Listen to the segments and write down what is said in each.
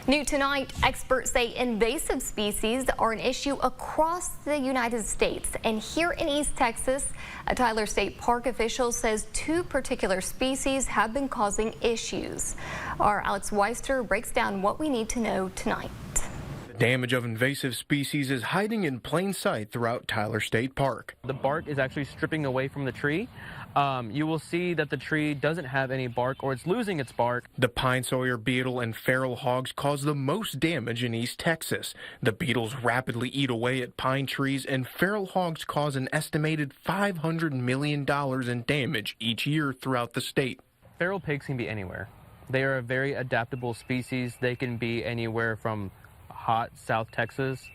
New tonight, experts say invasive species are an issue across the United States. And here in East Texas, a Tyler State Park official says two particular species have been causing issues. Our Alex Weister breaks down what we need to know tonight. Damage of invasive species is hiding in plain sight throughout Tyler State Park. The bark is actually stripping away from the tree. You will see that the tree doesn't have any bark, or it's losing its bark. The pine sawyer beetle and feral hogs cause the most damage in East Texas. The beetles rapidly eat away at pine trees, and feral hogs cause an estimated $500 million in damage each year throughout the state. Feral pigs can be anywhere. They are a very adaptable species. They can be anywhere from hot South Texas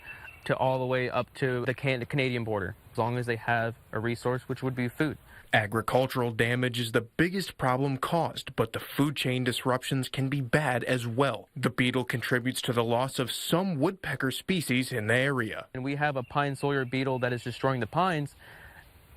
to all the way up to the Canadian border, as long as they have a resource, which would be food. Agricultural damage is the biggest problem caused, but the food chain disruptions can be bad as well. The beetle contributes to the loss of some woodpecker species in the area. And we have a pine sawyer beetle that is destroying the pines.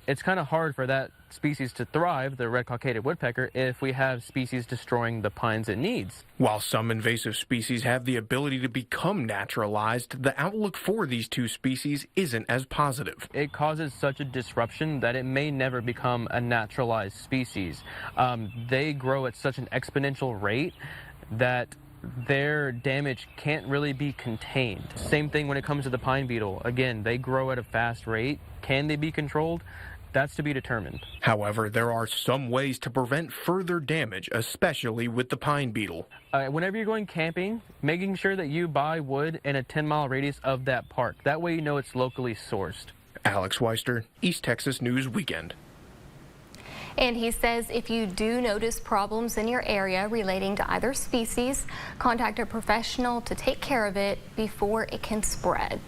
It's kind of hard for that species to thrive, the red-cockaded woodpecker, if we have species destroying the pines it needs. While some invasive species have the ability to become naturalized, the outlook for these two species isn't as positive. It causes such a disruption that it may never become a naturalized species. They grow at such an exponential rate that their damage can't really be contained. Same thing when it comes to the pine beetle. Again, they grow at a fast rate. Can they be controlled? That's to be determined. However, there are some ways to prevent further damage, especially with the pine beetle. Whenever you're going camping, making sure that you buy wood in a 10-mile radius of that park. That way you know it's locally sourced. Alex Weister, East Texas News Weekend. And he says if you do notice problems in your area relating to either species, contact a professional to take care of it before it can spread.